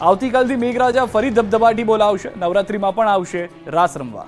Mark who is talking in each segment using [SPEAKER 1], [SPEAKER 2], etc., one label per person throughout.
[SPEAKER 1] આવતીકાલથી મેઘરાજા ફરી ધબધબાટી બોલાવશે, નવરાત્રીમાં પણ આવશે રાસ રમવા.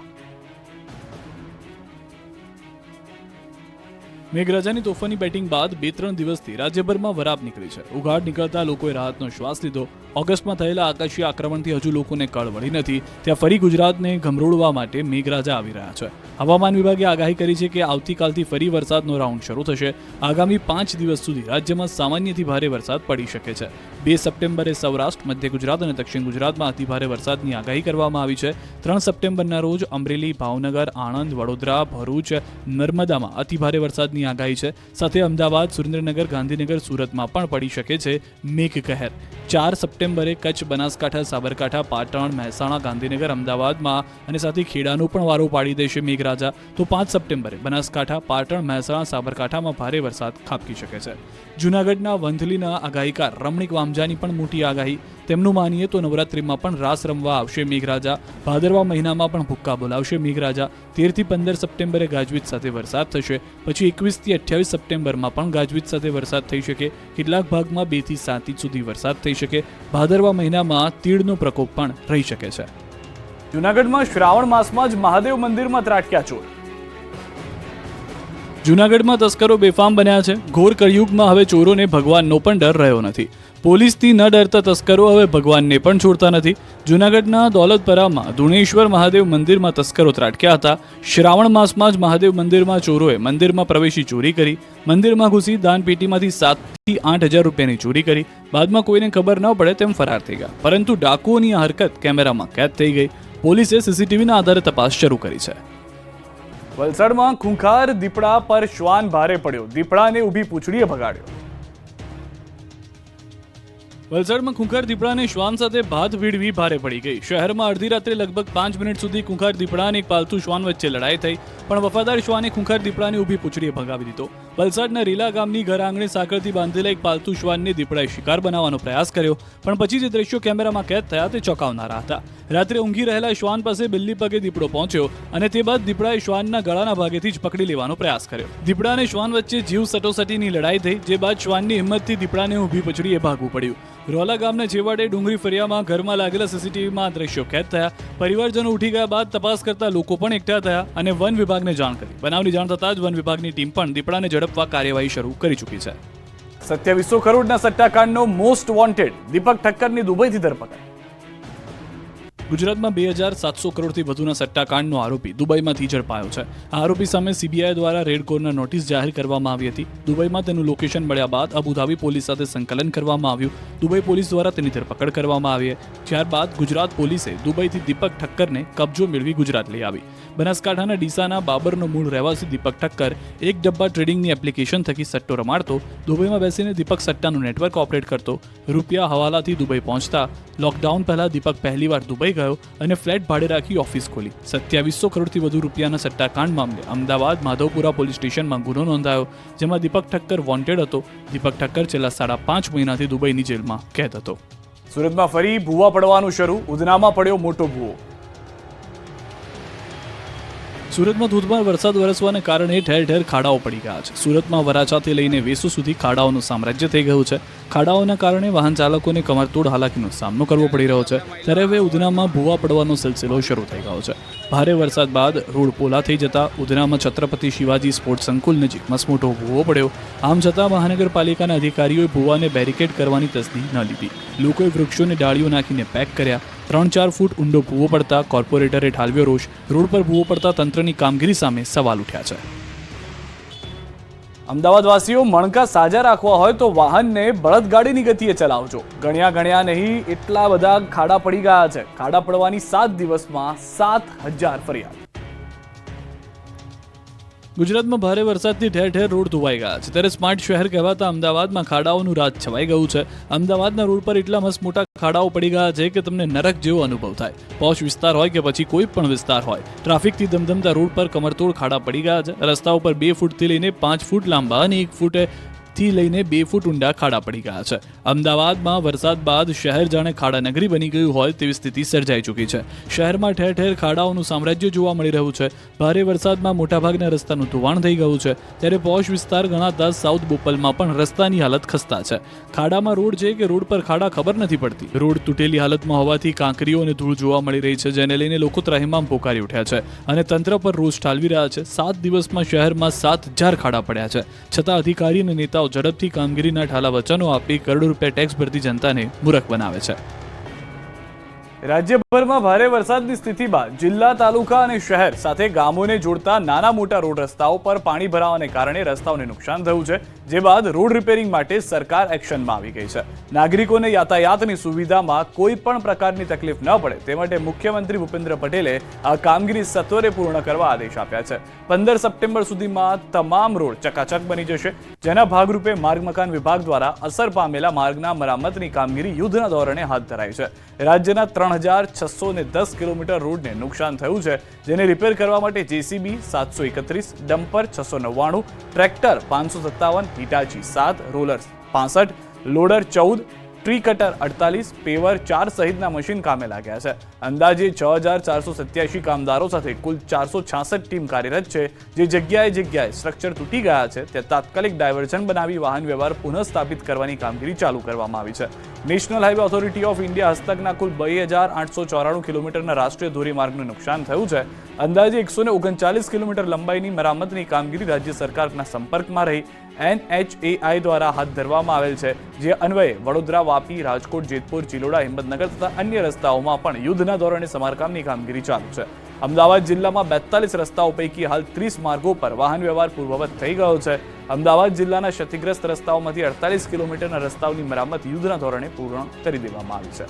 [SPEAKER 1] મેઘરાજાની તોફાની બેટિંગ બાદ 2-3 દિવસથી રાજ્યભરમાં વરાપ નીકળી છે. ઉઘાડ નીકળતા લોકોએ રાહતનો શ્વાસ લીધો. ઓગસ્ટમાં થયેલા આકાશીય આક્રમણથી હજુ લોકોને કળ વળી નથી, ત્યાં ફરી ગુજરાતને ગમરોળવા માટે મેઘરાજા આવી રહ્યા છે. હવામાન વિભાગે આગાહી કરી છે કે આવતીકાલથી ફરી વરસાદનો રાઉન્ડ શરૂ થશે. આગામી 5 દિવસ સુધી રાજ્યમાં સામાન્યથી ભારે વરસાદ પડી શકે છે. 2 સપ્ટેમ્બરે સૌરાષ્ટ્ર, મધ્ય ગુજરાત અને દક્ષિણ ગુજરાતમાં અતિભારે વરસાદની આગાહી કરવામાં આવી છે. 3 સપ્ટેમ્બરના રોજ અમરેલી, ભાવનગર, આણંદ, વડોદરા, ભરૂચ, નર્મદામાં અતિભારે વરસાદની આગાહી છે. સાથે અમદાવાદ, સુરેન્દ્રનગર, ગાંધીનગર, સુરતમાં પણ પડી શકે છે મેઘ કહેર. 4 સપ્ટેમ્બરે કચ્છ, બનાસકાંઠા, સાબરકાંઠા, પાટણ, મહેસાણા, ગાંધીનગર, અમદાવાદમાં અને સાથે ખેડાનો પણ વારો પાડી દેશે મેઘરાજા. તો 5 સપ્ટેમ્બરે બનાસકાંઠા, પાટણ, મહેસાણા, સાબરકાંઠામાં ભારે વરસાદ ખાબકી શકે છે. જૂનાગઢના વંથલીના આગાહીકાર રમણીક વામજાની પણ મોટી આગાહી. તેમનું માનીએ તો નવરાત્રિમાં પણ રાસ રમવા આવશે મેઘરાજા. ભાદરવા મહિનામાં પણ ભૂક્કા બોલાવશે મેઘરાજા. 13 થી 15 સપ્ટેમ્બરે ગાજવીજ સાથે વરસાદ થશે. પછી 21 થી 28 સપ્ટેમ્બરમાં પણ ગાજવીજ સાથે વરસાદ થઈ શકે. કેટલાક ભાગમાં 2 થી 7 ઇંચ સુધી વરસાદ થઈ શકે. ભાદરવા મહિનામાં તીડનો પ્રકોપ પણ રહી શકે છે. જૂનાગઢમાં શ્રાવણ માસમાં જ મહાદેવ મંદિરમાં ત્રાટક્યા ચોર. જૂનાગઢમાં તસ્કરો બેફામ બન્યા છે. ઘોર કળિયુગમાં હવે ચોરોને ભગવાનનો પણ ડર રહ્યો નથી. પોલીસથી ન ડરતા તસ્કરો હવે ભગવાનને પણ છોડતા નથી. જૂનાગઢના દોલતપરામાં ધુણેશ્વર મહાદેવ મંદિરમાં તસ્કરો ત્રાટક્યા હતા. શ્રાવણ માસમાં જ મહાદેવ મંદિરમાં ચોરોએ મંદિરમાં પ્રવેશી ચોરી કરી. મંદિરમાં ઘૂસી દાનપેટીમાંથી 7 થી 8 હજાર રૂપિયાની ચોરી કરી. બાદમાં કોઈને ખબર ન પડે તેમ ફરાર થઈ ગયા. પરંતુ ડાકુઓની આ હરકત કેમેરામાં કેદ થઈ ગઈ. પોલીસે સીસીટીવીના આધારે તપાસ શરૂ કરી છે. વલસાડમાં ખૂંખાર દીપડા પર શ્વાન ભારે પડ્યો. દીપડાને ઊભી પૂંછડીએ ભગાડ્યો. વલસાડમાં ખૂંખાર દીપડાને શ્વાન સાથે ભાત ભીડવી ભારે પડી ગઈ. શહેરમાં અડધી રાત્રે લગભગ 5 મિનિટ સુધી ખૂંખાર દીપડા અને એક પાલતુ શ્વાન વચ્ચે લડાઈ થઈ, પણ વફાદાર શ્વાને ખૂંખાર દીપડાને ઊભી પૂંછડીએ ભગાવી દીધો. વલસાડના રીલા ગામની ઘર આંગણે સાંકળથી બાંધેલા એક પાલતુ શ્વાનને દીપડાએ શિકાર બનાવવાનો પ્રયાસ કર્યો, પણ પછી જે દ્રશ્યો કેમેરામાં કેદ થયા તે ચોંકાવનારા હતા. રાત્રે ઊંઘી રહેલા શ્વાન પાસે બિલ્લી પગે દીપડો પહોંચ્યો અને તે બાદ દીપડાએ શ્વાનના ગળાના ભાગેથી જ પકડી લેવાનો પ્રયાસ કર્યો. દીપડા અને શ્વાન વચ્ચે જીવ સટોસટીની લડાઈ થઈ, જે બાદ શ્વાનની હિંમતથી દીપડાને ઊભી પૂંછડીએ ભાગવું પડ્યું. રોલા ગામના છેવાડે ડુંગરી ફરિયામાં ઘરમાં લાગેલા સીસીટીવીમાં આ દ્રશ્યો કેદ થયા. પરિવારજનો ઉઠી ગયા બાદ તપાસ કરતા લોકો પણ એકઠા થયા અને વન વિભાગને જાણ કરી. બનાવની જાણ થતાં જ વન વિભાગની ટીમ પણ દીપડાને ઝડપવા કાર્યવાહી શરૂ કરી ચૂકી છે. 2700 કરોડના સટ્ટાકાંડનો મોસ્ટ વોન્ટેડ દીપક ઠક્કરની દુબઈથી ધરપકડ. ગુજરાતમાં 2700 કરોડથી વધુના સટ્ટાકાંડનો આરોપી દુબઈમાંથી ઝડપાયો છે. આ આરોપી સામે સીબીઆઈ દ્વારા રેડ કોર્નર નોટિસ જાહેર કરવામાં આવી હતી. દુબઈમાં તેનું લોકેશન મળ્યા બાદ અબુધાબી પોલીસ સાથે સંકલન કરવામાં આવ્યું. દુબઈ પોલીસ દ્વારા તેની ધરપકડ કરવામાં આવી. ત્યારબાદ ગુજરાત પોલીસે દુબઈથી દીપક ઠક્કરને કબજો મેળવી ગુજરાત લઈ આવી. બનાસકાંઠાના ડીસાના બાબરનો મૂળ રહેવાસી દીપક ઠક્કર એક ડબ્બા ટ્રેડિંગની એપ્લિકેશન થકી સટ્ટો રમાડતો. દુબઈમાં બેસીને દીપક સટ્ટાનું નેટવર્ક ઓપરેટ કરતો. રૂપિયા હવાલાથી દુબઈ પહોંચતા. લોકડાઉન પહેલા દીપક પહેલીવાર દુબઈ ગયો અને ફ્લેટ ભાડે રાખી ઓફિસ ખોલી. 2700 કરોડથી વધુ રૂપિયાના સટ્ટાકાંડ મામલે અમદાવાદ માધવપુરા પોલીસ સ્ટેશનમાં ગુનો નોંધાયો, જેમાં દીપક ઠક્કર વોન્ટેડ હતો. દીપક ઠક્કર છેલ્લા 5.5 મહિનાથી દુબઈની જેલમાં કેદ હતો. સુરતમાં ફરી ભૂવા પડવાનું શરૂ. ઉધનામાં પડ્યો મોટો ભૂવો. સુરતમાં ધોધમાર વરસાદ વરસવાને કારણે ઠેર ઠેર ખાડાઓ પડી ગયા છે. સુરતમાં વરાછાથી લઈને વેસુ સુધી ખાડાઓનું સામ્રાજ્ય થઈ ગયું છે. ખાડાઓના કારણે વાહન ચાલકોને કમરતોડ હાલાકીનો સામનો કરવો પડી રહ્યો છે. ત્યારે હવે ઉધનામાં ભૂવા પડવાનો સિલસિલો શરૂ થઈ ગયો છે. ભારે વરસાદ બાદ રોડ પોલા થઈ જતા ઉધનામાં છત્રપતિ શિવાજી સ્પોર્ટ્સ સંકુલ નજીક મસમોટો ભૂવો પડ્યો. આમ છતાં મહાનગરપાલિકાના અધિકારીઓએ ભૂવાને બેરિકેડ કરવાની તસ્દી ન લીધી. લોકોએ વૃક્ષોને ડાળીઓ નાખીને પેક કર્યા. 3-4 ફૂટ ઊંડો ભૂવો પડતા કોર્પોરેટરે ઠાલવ્યો રોષ. રોડ પર ભૂવો પડતા તંત્રની કામગીરી સામે સવાલ ઉઠ્યા છે. અમદાવાદવાસીઓ મણકા સાજા રાખવા હોય તો વાહનને બળદગાડીની ગતિએ ચલાવજો. ગણ્યા નહીં એટલા બધા ખાડા પડી ગયા છે. ખાડા પડવાની 7 દિવસમાં 7000 ફરિયાદ. ગુજરાતમાં ભારે વરસાદથી ઠેર ઠેર રોડ ધોવાઈ ગયા છે. ત્યારે સ્માર્ટ શહેર કહેવાતા અમદાવાદમાં ખાડાઓનું રાજ છવાઈ ગયું છે. અમદાવાદના રોડ પર એટલા મસ્ત મોટા ખાડાઓ પડી ગયા છે કે તમને નરક જેવો અનુભવ થાય. પોશ વિસ્તાર હોય કે પછી કોઈ પણ વિસ્તાર હોય, ટ્રાફિકથી ધમધમતા રોડ પર કમરતોડ ખાડા પડી ગયા છે. રસ્તા ઉપર 2 ફૂટથી લઈને 5 ફૂટ લાંબા અને 1 ફૂટ થી લઈને 2 ફૂટ ઊંડા ખાડા પડી ગયા છે. અમદાવાદમાં વરસાદ બાદ શહેર જાણે ખાડા નગરી બની ગયું હોય તેવી સ્થિતિ સર્જાઈ ચૂકી છે. શહેરમાં ઠેર ઠેર ખાડાઓનું સામ્રાજ્ય જોવા મળી રહ્યું છે. ભારે વરસાદમાં મોટાભાગના રસ્તાનું ધોવાણ થઈ ગયું છે, ત્યારે પોશ વિસ્તાર ગણાતા સાઉથ બોપલમાં પણ રસ્તાની હાલત ખસ્તા છે. ખાડામાં રોડ છે કે રોડ પર ખાડા ખબર નથી પડતી. રોડ તૂટેલી હાલતમાં હોવાથી કાંકરીઓ અને ધૂળ જોવા મળી રહી છે, જેને લઈને લોકો ત્રાહિમામ પોકારી ઉઠ્યા છે અને તંત્ર પર રોષ ઠાલવી રહ્યા છે. 7 દિવસમાં શહેરમાં 7000 ખાડા પડ્યા છે, છતાં અધિકારી અને નેતાઓ ઝડપથી કામગીરીના ઠાલા વચનો આપી કરોડો રૂપિયા ટેક્સ ભરતી જનતાને મૂરખ બનાવે છે. રાજ્યભરમાં ભારે વરસાદની સ્થિતિ બાદ જિલ્લા, તાલુકા અને શહેર સાથે ગામોને જોડતા નાના મોટા રોડ રસ્તાઓ પર પાણી ભરાવાને કારણે રસ્તાઓને નુકસાન થયું છે, જે બાદ રોડ રિપેરિંગ માટે સરકાર એક્શનમાં આવી ગઈ છે. નાગરિકોને યાતાયાતની સુવિધામાં કોઈ પણ પ્રકારની તકલીફ ન પડે તે માટે મુખ્યમંત્રી ભૂપેન્દ્ર પટેલે આ કામગીરી સત્વરે પૂર્ણ કરવા આદેશ આપ્યા છે. 15 સપ્ટેમ્બર સુધીમાં તમામ રોડ ચકાચક બની જશે, જેના ભાગરૂપે માર્ગ મકાન વિભાગ દ્વારા અસર પામેલા માર્ગના મરામતની કામગીરી યુદ્ધના ધોરણે હાથ ધરાઈ છે. રાજ્યના 3610 કિલોમીટર રોડને નુકસાન થયું છે, જેને રિપેર કરવા માટે JCB 731, dumper 699, tractor 557, Hitachi 7, roller 65, loader 14, tree cutter 48, paver 4 સહિતના મશીન કામે લાગ્યા છે. અંદાજે 6487 કામદારો સાથે કુલ 466 ટીમ કાર્યરત છે. જે જગ્યાએ સ્ટ્રક્ચર તૂટી ગયા છે ત્યાં તાત્કાલિક ડાયવર્ઝન બનાવી વાહન વ્યવહાર પુનઃસ્થાપિત કરવાની કામગીરી ચાલુ કરવામાં આવી છે. National highway authority of India હસ્તકના કુલ 2894 કિલોમીટરના રાષ્ટ્રીય ધોરીમાર્ગનું નુકસાન થયું છે. અંદાજે 139 કિલોમીટર લંબાઈની મરામતની કામગીરી રાજ્ય સરકારના સંપર્કમાં રહી NHAI દ્વારા હાથ ધરવામાં આવેલ છે, જે અન્વયે વડોદરા, વાપી, રાજકોટ, જેતપુર, ચિલોડા, હિંમતનગર તથા અન્ય રસ્તાઓમાં પણ યુદ્ધના ધોરણે સમારકામની કામગીરી ચાલુ છે. અમદાવાદ જિલ્લામાં 42 રસ્તાઓ પૈકી હાલ 30 માર્ગો પર વાહન વ્યવહાર પૂર્વવત થઈ ગયો છે. અમદાવાદ જિલ્લાના ક્ષતિગ્રસ્ત રસ્તાઓમાંથી 48 કિલોમીટરના રસ્તાઓની મરામત યુદ્ધના ધોરણે પૂર્ણ કરી દેવામાં આવી છે.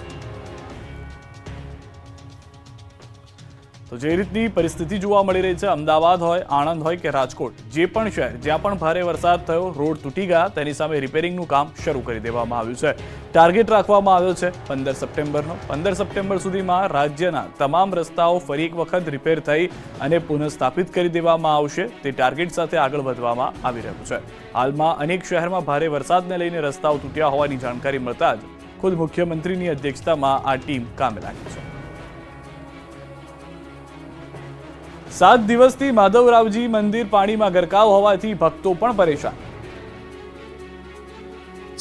[SPEAKER 1] તો જે રીતની પરિસ્થિતિ જોવા મળી રહી છે, અમદાવાદ હોય, આણંદ હોય કે રાજકોટ, જે પણ શહેર જ્યાં પણ ભારે વરસાદ થયો, રોડ તૂટી ગયા, તેની સામે રિપેરિંગનું કામ શરૂ કરી દેવામાં આવ્યું છે. ટાર્ગેટ રાખવામાં આવ્યો છે 15 સપ્ટેમ્બરનો. 15 સપ્ટેમ્બર સુધીમાં રાજ્યના તમામ રસ્તાઓ ફરી એક વખત રિપેર થઈ અને પુનઃસ્થાપિત કરી દેવામાં આવશે. તે ટાર્ગેટ સાથે આગળ વધવામાં આવી રહ્યું છે. હાલમાં અનેક શહેરમાં ભારે વરસાદને લઈને રસ્તાઓ તૂટ્યા હોવાની જાણકારી મળતા જ ખુદ મુખ્યમંત્રીની અધ્યક્ષતામાં આ ટીમ કામે લાગી છે. 7 દિવસથી માધવરાવજી મંદિર પાણીમાં ગરકાવ હોવાથી ભક્તો પણ પરેશાન.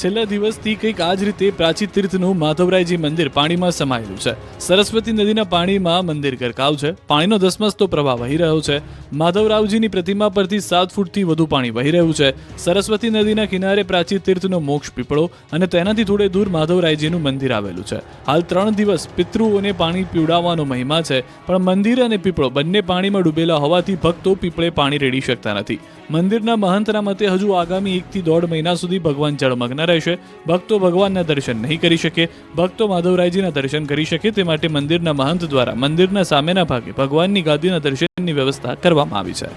[SPEAKER 1] છેલ્લા દિવસથી કંઈક આ જ રીતે પ્રાચી તીર્થનું માધવરાયજી મંદિર પાણીમાં સમાયેલું છે. સરસ્વતી નદીના પાણીમાં મંદિર ગરકાવ છે. પાણીનો ધસમસતો પ્રવાહ વહી રહ્યો છે. માધવરાવજીની પ્રતિમા પરથી 7 ફૂટથી વધુ પાણી વહી રહ્યું છે. સરસ્વતી નદીના કિનારે પ્રાચી તીર્થનો મોક્ષ પીપળો અને તેનાથી થોડે દૂર માધવરાયજીનું મંદિર આવેલું છે. હાલ 3 દિવસ પિતૃઓને પાણી પીવડાવવાનો મહિમા છે, પણ મંદિર અને પીપળો બંને પાણીમાં ડૂબેલા હોવાથી ભક્તો પીપળે પાણી રેડી શકતા નથી. મંદિરના મહંતના મતે હજુ આગામી 1 થી 1.5 મહિના સુધી ભગવાન જળમગ્ન રહેશે. ભક્તો ભગવાનના દર્શન નહીં કરી શકે. ભક્તો માધવરાયજીના દર્શન કરી શકે તે માટે મંદિરના મહંત દ્વારા મંદિરના સામેના ભાગે ભગવાનની ગાદીના દર્શનની વ્યવસ્થા કરવામાં આવી છે.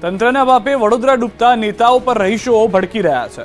[SPEAKER 1] તંત્રના બાપે વડોદરા ડૂબતા નેતાઓ પર રહીશો ભડકી રહ્યા છે.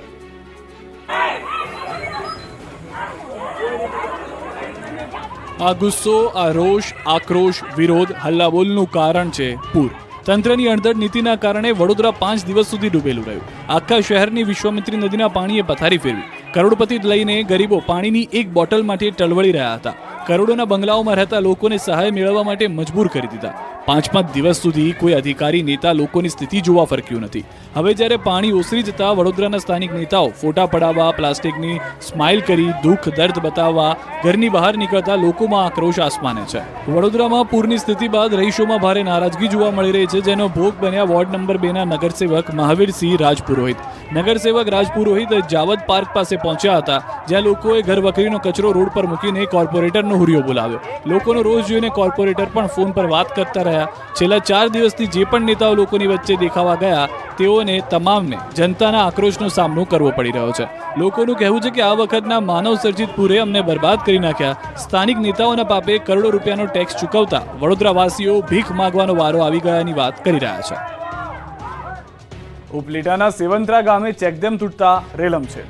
[SPEAKER 1] આ ગુસ્સો, આ રોષ, આક્રોશ, વિરોધ, હલ્લાબોલનું કારણ છે પૂર. તંત્રની અણધડ નીતિના કારણે વડોદરા 5 દિવસ સુધી ડૂબેલું રહ્યું. આખા શહેરની વિશ્વામિત્રી નદીના પાણીએ પથારી ફેરવી. કરોડપતિ લઈને ગરીબો પાણીની એક બોટલ માટે ટળવળી રહ્યા હતા. કરોડોના બંગલાઓમાં રહેતા લોકોને સહાય મેળવવા માટે મજબૂર કરી દીધા. 5 દિવસ સુધી કોઈ અધિકારી, નેતા લોકોની સ્થિતિ જોવા ફરક્યું નથી. હવે જ્યારે પાણી ઓસરી જતા વડોદરાના સ્થાનિક નેતાઓ ફોટા પડાવવા, પ્લાસ્ટિકની સ્માઇલ કરી દુઃખ દર્દ બતાવવા ઘરની બહાર નીકળતા લોકોમાં આક્રોશ આસમાને છે. વડોદરામાં પૂરની સ્થિતિ બાદ રહીશોમાં ભારે નારાજગી જોવા મળી રહી છે, જેનો ભોગ બન્યા વોર્ડ નંબર 2 ના નગરસેવક મહાવીરસિંહ રાજપુરોહિત. નગરસેવક રાજપુરોહિત જાવદ પાર્ક પાસે પહોંચ્યા હતા, જ્યાં લોકોએ ઘરવકરીનો કચરો રોડ પર મૂકીને કોર્પોરેટરનો હુરિયો બોલાવ્યો. લોકોનો રોષ જોઈને કોર્પોરેટર પણ ફોન પર વાત કરતા રહ્યા. છેલ્લા 4 દિવસથી જે પણ નેતાઓ લોકોની વચ્ચે દેખાવા ગયા, તેઓને તમામને જનતાના આક્રોશનો સામનો કરવો પડી રહ્યો છે. લોકોનું કહેવું છે કે આ વખતના માનવ સર્જિત પૂરે અમને બરબાદ કરી નાખ્યા. સ્થાનિક નેતાઓના પાપે કરોડો રૂપિયાનો ટેક્સ ચૂકવતા વડોદરાવાસીઓ ભીખ માંગવાનો વારો આવી ગયાની વાત કરી રહ્યા છે. ઉપલેટાના સેવંતરા ગામે ચેકડેમ તૂટતા રેલમ છે.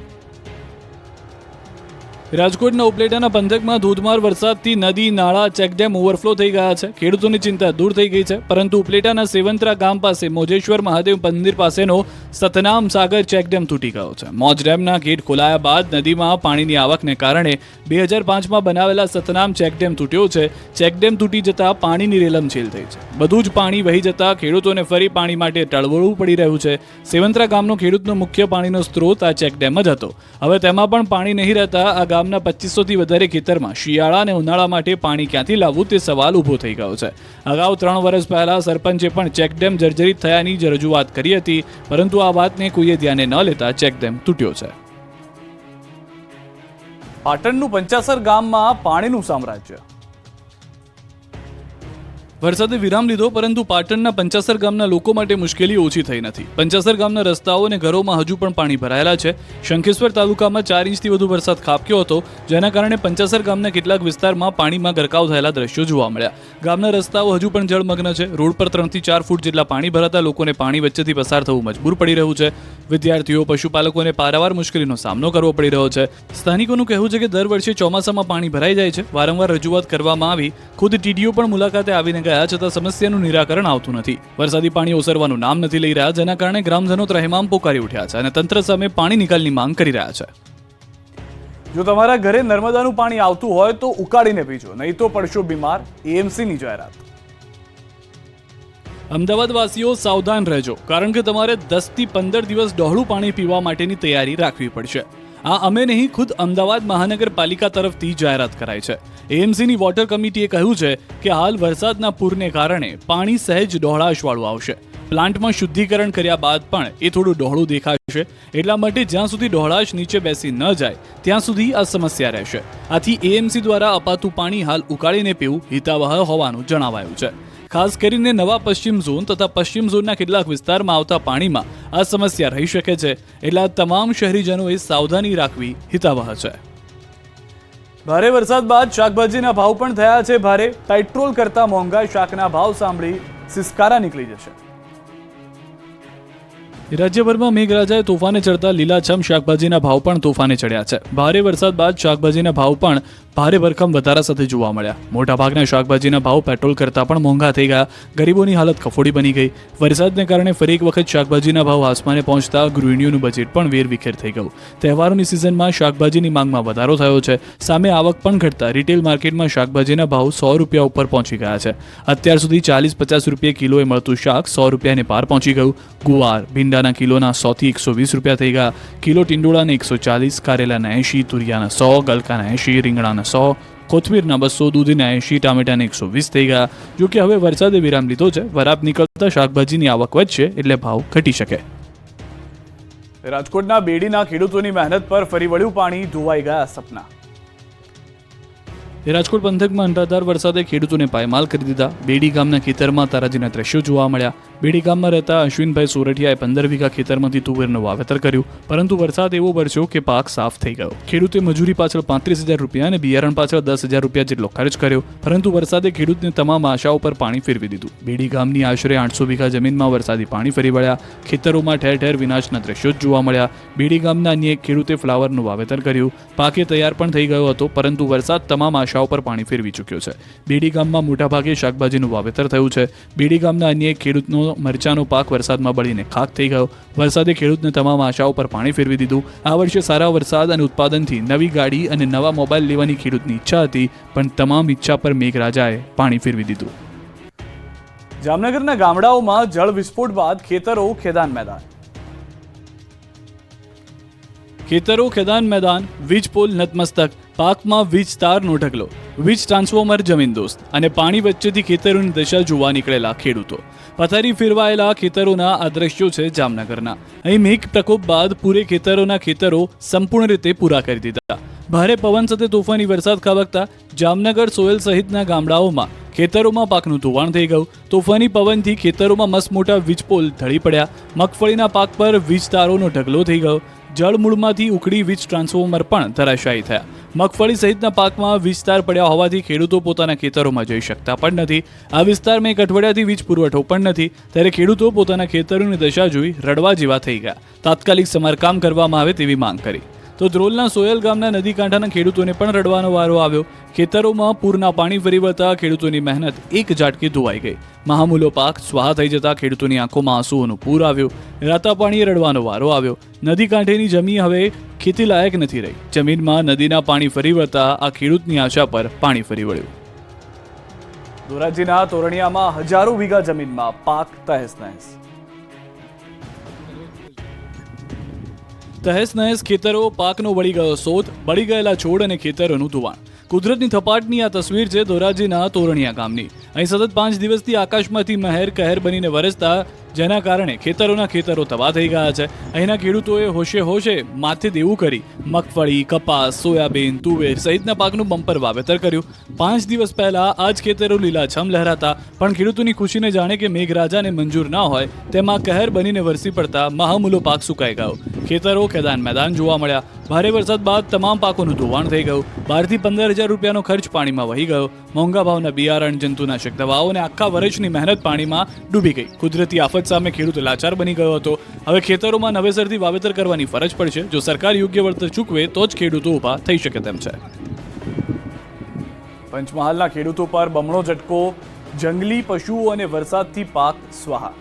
[SPEAKER 1] રાજકોટના ઉપલેટાના પંથકમાં ધોધમાર વરસાદથી નદી નાળા ચેકડેમ ઓવરફ્લો થઈ ગયા છે. ખેડૂતોની ચિંતા દૂર થઈ ગઈ છે, પરંતુ ઉપલેટાના સેવંતરા ગામ પાસે મોજેશ્વર મહાદેવ મંદિર પાસેનો સતનામ સાગર ચેકડેમ તૂટી ગયો છે. મોજ ડેમના ગેટ ખોલાયા બાદ નદીમાં પાણીની આવકને કારણે 2005માં બનાવેલા સતનામ ચેકડેમ તૂટ્યો છે. ચેકડેમ તૂટી જતા પાણીની રેલમછેલ થઈ છે. બધું જ પાણી વહી જતા ખેડૂતોને ફરી પાણી માટે ટળવળવું પડી રહ્યું છે. સેવંતરા ગામનો ખેડૂતનો મુખ્ય પાણીનો સ્ત્રોત આ ચેકડેમ જ હતો. હવે તેમાં પણ પાણી નહીં રહેતા આ ગામના 2500થી વધારે ખેતરમાં શિયાળા અને ઉનાળા માટે પાણી ક્યાંથી લાવવું તે સવાલ ઊભો થઈ ગયો છે. અગાઉ 3 વર્ષ પહેલા સરપંચે પણ ચેકડેમ જર્જરિત થયાની રજૂઆત કરી હતી, પરંતુ આ વાતને કોઈએ ધ્યાને ન લેતા ચેકડેમ તૂટ્યો છે. પાટણનું પંચાસર ગામમાં પાણીનું સામ્રાજ્ય. વરસાદે વિરામ લીધો, પરંતુ પાટણના પંચાસર ગામના લોકો માટે મુશ્કેલી ઓછી થઈ નથી. પંચાસર ગામના રસ્તાઓ અને ઘરોમાં હજુ પણ પાણી ભરાયેલા છે. શંખેશ્વર તાલુકામાં 4 ઇંચથી વધુ વરસાદ ખાબક્યો હતો, જેના કારણે પંચાસર ગામના કેટલાક વિસ્તારમાં પાણીમાં ગરકાવ થયેલા દ્રશ્યો જોવા મળ્યા. ગામના રસ્તાઓ હજુ પણ જળમગ્ન છે. રોડ પર 3 થી 4 ફૂટ જેટલા પાણી ભરાતા લોકોને પાણી વચ્ચેથી પસાર થવું મજબૂર પડી રહ્યું છે. વિદ્યાર્થીઓ, પશુપાલકોને પારાવાર મુશ્કેલીનો સામનો કરવો પડી રહ્યો છે. સ્થાનિકોનું કહેવું છે કે દર વર્ષે ચોમાસામાં પાણી ભરાઈ જાય છે. વારંવાર રજૂઆત કરવામાં આવી, ખુદ ટીડીઓ પણ મુલાકાતે આવીને ગયા છતાં સમસ્યાનું નિરાકરણ આવતું નથી. વરસાદી પાણી ઓસરવાનું નામ નથી લઈ રહ્યા, જેના કારણે ગ્રામજનો ત્રાહિમામ પોકારી ઉઠ્યા છે અને તંત્ર સામે પાણી નિકાલની માંગ કરી રહ્યા છે. જો તમારા ઘરે નર્મદાનું પાણી આવતું હોય તો ઉકાળીને પીજો, નહીં તો પડશો બીમાર. એએમસીની જાહેરાત. અમદાવાદ વાસીઓ સાવધાન રહેજો, કારણ કે તમારે 10 થી 15 દિવસ ડહોળું પાણી પીવા માટેની તૈયારી રાખવી પડશે. આ અમે નહીં, ખુદ અમદાવાદ મહાનગરપાલિકા તરફથી જાહેરાત કરાઈ છે. એએમસીની વોટર કમિટીએ કહ્યું છે કે હાલ વરસાદના પૂરને કારણે પાણી સહેજ ડહોળાશવાળું આવશે. પ્લાન્ટમાં શુદ્ધિકરણ કર્યા બાદ પણ એ થોડું ડહોળું દેખાશે. એટલા માટે જ્યાં સુધી ડહોળાશ નીચે બેસી ન જાય ત્યાં સુધી આ સમસ્યા રહેશે. આથી એએમસી દ્વારા અપાતું પાણી હાલ ઉકાળીને પીવું હિતાવહ હોવાનું જણાવાયું છે. ખાસ કરીને નવા પશ્ચિમ ઝોન તથા પશ્ચિમ ઝોનના કેટલાક વિસ્તારમાં આવતા પાણીમાં આ સમસ્યા રહી શકે છે. એટલે તમામ શહેરીજનોએ સાવધાની રાખવી હિતાવહ છે. ભારે વરસાદ બાદ શાકભાજીના ભાવ પણ થયા છે ભારે. પેટ્રોલ કરતા મોંઘા શાકના ભાવ સાંભળી સિસકારા નીકળી જશે. રાજ્યભરમાં મેઘરાજાએ તોફાને ચડતા લીલાછમ શાકભાજીના ભાવ પણ તોફાને ચડ્યા છે. ભારે વરસાદ બાદ શાકભાજીના ભાવ પણ ભારે ભરખમ વધારા સાથે જોવા મળ્યા. મોટાભાગના શાકભાજીના ભાવ પેટ્રોલ કરતાં પણ મોંઘા થઈ ગયા. ગરીબોની હાલત કફોડી બની ગઈ. વરસાદને કારણે ફરી એક વખત શાકભાજીના ભાવ આસમાને પહોંચતા ગૃહિણીઓનું બજેટ પણ વેરવિખેર થઈ ગયું. તહેવારોની સિઝનમાં શાકભાજીની માંગમાં વધારો થયો છે. સામે આવક પણ ઘટતા રિટેલ માર્કેટમાં શાકભાજીના ભાવ 100 રૂપિયા ઉપર પહોંચી ગયા છે. અત્યાર સુધી 40-50 રૂપિયા કિલોએ મળતું શાક 100 રૂપિયાને પાર પહોંચી ગયું. ગુવાર, ભીંડાના કિલોના 100 થી 120 રૂપિયા થઈ ગયા. કિલો ટીંડોળાને 140, કારેલાના 80, તુરિયાના 100, ગલકાના 80, રીંગણાના 100, કોથમીરના 200, દૂધીના 80, ટામેટાના 120 થઈ ગયા. જો કે હવે વરસાદે વિરામ લીધો છે. વરાપ નીકળતા શાકભાજીની આવક વધશે એટલે ભાવ ઘટી શકે. રાજકોટના બેડીના ખેડૂતોની મહેનત પર ફરી વળ્યું પાણી, ધોવાઈ ગયા સપના. રાજકોટ પંથકમાં અનરાધાર વરસાદે ખેડૂતોને પાયમાલ કરી દીધા. બેડી ગામના ખેતરમાં તારાજીના દ્રશ્યો જોવા મળ્યા. બેડી ગામમાં રહેતા અશ્વિનભાઈ સોરઠિયાએ 15 વીઘા ખેતરમાંથી તુવેરનું વાવેતર કર્યું, પરંતુ વરસાદ એવો વરસ્યો કે પાક સાફ થઈ ગયો. ખેડૂતે મજૂરી પાછળ 35,000 રૂપિયા અને બિયારણ પાછળ 10,000 રૂપિયા જેટલો ખર્ચ કર્યો, પરંતુ વરસાદે ખેડૂતને તમામ આશાઓ પર પાણી ફેરવી દીધું. બેડી ગામની આશરે 800 વીઘા જમીનમાં વરસાદી પાણી ફરી વળ્યા. ખેતરોમાં ઠેર ઠેર વિનાશના દ્રશ્યો જ જોવા મળ્યા. બેડી ગામના અન્ય એક ખેડૂતે ફ્લાવરનું વાવેતર કર્યું. પાકે તૈયાર પણ થઈ ગયો હતો, પરંતુ વરસાદ તમામ આશાઓ પર પાણી ફેરવી ચૂક્યો છે. બેડી ગામમાં મોટાભાગે શાકભાજીનું વાવેતર થયું છે. બેડી ગામના અન્ય એક ખેડૂતનો મરચાનો પાક વરસાદમાં બળીને ખાક થઈ ગયો. વરસાદે ખેડૂતને તમામ આશાઓ પર પાણી ફેરવી દીધું. આ વર્ષે સારા વરસાદ અને ઉત્પાદનથી નવી ગાડી અને નવા મોબાઈલ લેવાની ખેડૂતની ઈચ્છા હતી, પણ તમામ ઈચ્છા પર મેઘરાજાએ પાણી ફેરવી દીધું. જામનગરના ગામડાઓમાં જળ વિસ્ફોટ બાદ ખેતરો ખેદાન મેદાન. ખેતરો ખેદાન મેદાન, વીજ પોલ નતમસ્તક, પાકમાં વીજ તારનો ઢગલો, વીજ ટ્રાન્સફોર્મર જમીનદોસ્ત અને પાણી વચ્ચેથી ખેતરોની દશા જોવા નીકળેલા ખેડૂતો. પથારી ફેરવાયેલા ખેતરોના આ દ્રશ્યો છે જામનગરના. અહીં મેઘ પ્રકોપ બાદ પૂરે ખેતરો સંપૂર્ણ રીતે પૂરા કરી દીધા. ભારે પવન સાથે તોફાની વરસાદ ખાબકતા જામનગર સોયલ સહિતના ગામડાઓમાં ખેતરોમાં પાકનું ધોવાણ થઈ ગયું. તોફાની પવનથી ખેતરોમાં મસમોટા વીજપોલ ઢળી પડ્યા. મગફળીના પાક પર વીજ તારોનો ઢગલો થઈ ગયો. જળમૂળમાંથી ઉખડી વીજ ટ્રાન્સફોર્મર પણ ધરાશાયી થયા. મગફળી સહિતના પાકમાં વીજતાર પડ્યા હોવાથી ખેડૂતો પોતાના ખેતરોમાં જઈ શકતા પણ નથી. આ વિસ્તારમાં એક અઠવાડિયાથી વીજ પુરવઠો પણ નથી, ત્યારે ખેડૂતો પોતાના ખેતરોની દશા જોઈ રડવા જેવા થઈ ગયા. તાત્કાલિક સમારકામ કરવામાં આવે તેવી માંગ કરી. તો ધ્રોલના સોયલ ગામના નદી કાંઠાના ખેડૂતોને પણ રડવાનો વારો આવ્યો. ખેતરોમાં પૂરના પાણી ફરી વળતા ખેડૂતોની મહેનત એક ઝાટકે ધોવાઈ ગઈ. મહામૂલો પાક સ્વાહા થઈ જતા ખેડૂતોની આંખોમાં આંસુઓનું પૂર આવ્યું. રાતા પાણીએ રડવાનો વારો આવ્યો. નદી કાંઠેની જમીન હવે ખેતી લાયક નથી રહી. જમીનમાં નદીના પાણી ફરી વળતા આ ખેડૂતની આશા પર પાણી ફરી વળ્યું. ધોરાજીના તોરણિયામાં હજારો વીઘા જમીનમાં પાક તહેસ નહેસ. તહેસ નહેસ ખેતરો, પાકનો વળી ગયો શોધ, બળી ગયેલા છોડ અને ખેતરોનું ધોવાણ. કુદરતની થપાટની આ તસવીર છે ધોરાજીના તોરણિયા ગામની. અહીં સતત 5 દિવસથી આકાશમાંથી મહેર કહેર બનીને વરસતા જેના કારણે ખેતરો તબાહ થઈ ગયા છે. અહીંના ખેડૂતોએ હોશે માથે દેવું કરી મગફળી, કપાસ, સોયાબીન, તુવેર સહિતના પાકનું બમ્પર વાવેતર કર્યું. 5 દિવસ પહેલા આ જ ખેતરો લીલાછમ લહેરાતા, પણ ખેડૂતોની ખુશીને જાણે કે મેઘરાજાને મંજૂર ના હોય તેમાં કહેર બનીને વરસી પડતા મહામૂલો પાક સુકાઈ ગયો. ખેતરો ખેદાન મેદાન જોવા મળ્યા. ભારે વરસાદ બાદ તમામ પાકોનું ધોવાણ થઈ ગયું. 12 થી 15,000 રૂપિયાનો ખર્ચ પાણીમાં વહી ગયો. મોંઘા ભાવના બિયારણ, જંતુનાશક દવાઓ અને આખા વર્ષની મહેનત પાણીમાં ડૂબી ગઈ. કુદરતી આફત સામે ખેડૂત લાચાર બની ગયો હતો. હવે ખેતરોમાં નવેસરથી વાવેતર કરવાની ફરજ પડશે. જો સરકાર યોગ્ય વળતર ચૂકવે તો જ ખેડૂતો ઊભા થઈ શકે તેમ છે. પંચમહાલના ખેડૂતો પર બમણો ઝટકો, જંગલી પશુઓ અને વરસાદથી પાક સ્વાહા.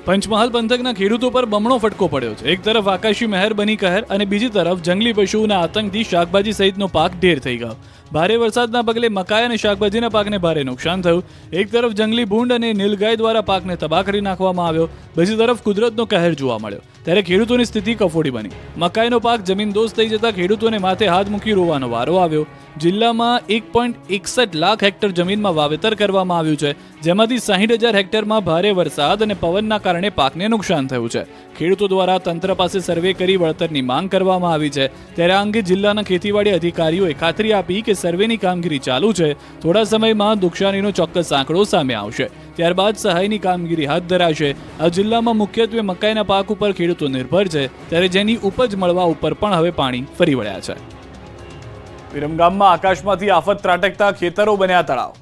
[SPEAKER 1] પંચમહાલ પંથકના ખેડૂતો પર બમણો ફટકો પડ્યો છે. એક તરફ આકાશી મહેર બની કહેર અને બીજી તરફ જંગલી પશુઓના આતંકથી શાકભાજી સહિતનો પાક ઢેર થઈ ગયો. ભારે વરસાદના પગલે મકાઈ અને શાકભાજીના પાકને ભારે નુકસાન થયું. એક તરફ જંગલી ભૂંડ અને નીલગાય દ્વારા પાકને તબાહ કરી નાખવામાં આવ્યો, બીજી તરફ કુદરતનો કહેર જોવા મળ્યો. ત્યારે ખેડૂતોની સ્થિતિ કફોડી બની. મકાઈનો પાક જમીનદોસ્ત થઈ જતા ખેડૂતોને માથે હાથ મૂકી રોવાનો વારો આવ્યો. જિલ્લામાં 1.61 લાખ હેક્ટર જમીનમાં વાવેતર કરવામાં આવ્યું છે, જેમાંથી 60,000 હેક્ટરમાં ભારે વરસાદ અને પવનના કારણે પાકને નુકસાન થયું છે. ખેડૂતો દ્વારા તંત્ર પાસે સર્વે કરી વળતરની માંગ કરવામાં આવી છે. ત્યારે આ અંગે જિલ્લાના ખેતીવાડી અધિકારીઓએ ખાતરી આપી કે સર્વેની કામગીરી ચાલુ છે. થોડા સમયમાં નુકસાનીનો ચોક્કસ આંકડો સામે આવશે. ત્યારબાદ સહાયની કામગીરી હાથ ધરાશે. આ જિલ્લામાં મુખ્યત્વે મકાઈના પાક ઉપર ખેડૂતો નિર્ભર છે, ત્યારે જેની ઉપજ મળવા ઉપર પણ હવે પાણી ફરી વળ્યા છે. વિરમગામમાં આકાશમાંથી આફત ત્રાટકતા ખેતરો બન્યા તળાવ.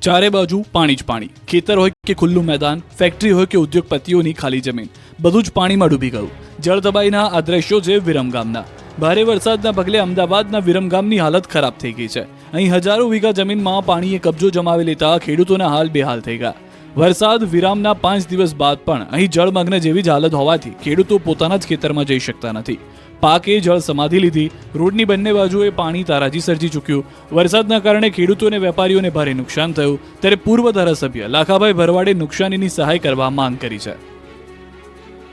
[SPEAKER 1] ચારે બાજુ પાણી જ પાણી. ખેતર હોય કે ખુલ્લું મેદાન, ફેક્ટરી હોય કે ઉદ્યોગપતિઓની ખાલી જમીન, બધું જ પાણીમાં ડૂબી ગયું. જળતબાઈના આ દ્રશ્યો છે વિરમગામના. ભારે વરસાદના પગલે અમદાવાદના વિરમગામની હાલત ખરાબ થઈ ગઈ છે. અહીં હજારો વીઘા જમીનમાં પાણીએ કબજો જમાવી લેતા ખેડૂતોના હાલ બેહાલ થઈ ગયા. વરસાદ વિરામના 5 દિવસ બાદ પણ અહીં જળમગ્ન જેવી જ હાલત હોવાથી ખેડૂતો પોતાના જ ખેતરમાં જઈ શકતા નથી. પાકે જળ સમાધિ લીધી. રોડની બંને બાજુએ પાણી તારાજી સર્જી ચૂક્યું. વરસાદના કારણે ખેડૂતો અને વેપારીઓને ભારે નુકસાન થયું. ત્યારે પૂર્વ ધારાસભ્ય લાખાભાઈ ભરવાડે નુકસાનીની સહાય કરવા માંગ કરી છે.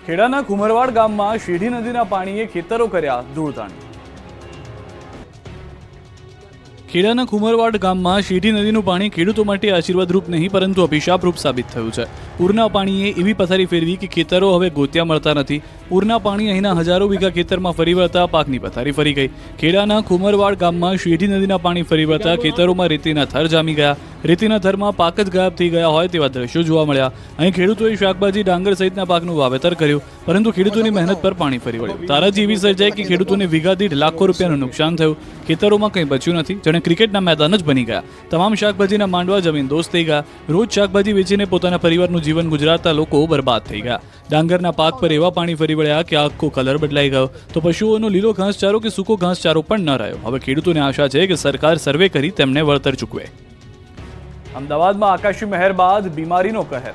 [SPEAKER 1] ખેડાના કુમરવાડ ગામમાં શેઢી નદીના પાણીએ ખેતરો કર્યા ધૂળધાણી. ખેડાના કુમરવાડ ગામમાં શેઢી નદીનું પાણી ખેડૂતો માટે આશીર્વાદરૂપ નહીં પરંતુ અભિશાપરૂપ સાબિત થયું છે. પૂરના પાણીએ એવી પથારી ફેરવી કે ખેતરો હવે ગોત્યા મળતા નથી. પૂરના પાણી અહીંના હજારો વીઘા ખેતરમાં ફરી વળતા પાકની પથારી ફરી ગઈ. ખેડાના કુમરવાડ ગામમાં શેઢી નદીના પાણી ફરી વળતા ખેતરોમાં રેતીના થર જામી ગયા. રેતીના થરમાં પાક જ ગાયબ થઈ ગયા હોય તેવા દ્રશ્યો જોવા મળ્યા. અહીં ખેડૂતોએ શાકભાજી, ડાંગર સહિતના પાકનું વાવેતર કર્યું, પરંતુ ખેડૂતોની મહેનત પર પાણી ફરી વળ્યું. તારાજી એવી સર્જાઈ કે ખેડૂતોને વીઘા દીઠ લાખો રૂપિયાનું નુકસાન થયું. ખેતરોમાં કંઈ બચ્યું નથી, જાણે ક્રિકેટના મેદાન જ બની ગયા. તમામ શાકભાજીના માંડવા જમીનદોસ્ત થઈ ગયા. રોજ શાકભાજી વેચીને પોતાના પરિવારનું જીવન ગુજારતા લોકો બરબાદ થઈ ગયા. ડાંગરના પાક પર એવા પાણી ફરી વળ્યા કે આખો કલર બદલાઈ ગયો. તો પશુઓનો લીલો ઘાસચારો કે સૂકો ઘાસચારો પણ ન રહ્યો. હવે ખેડૂતોને આશા છે કે સરકાર સર્વે કરી તેમને વળતર ચૂકવે. અમદાવાદમાં આકાશી મહેર બાદ બીમારીનો કહેર.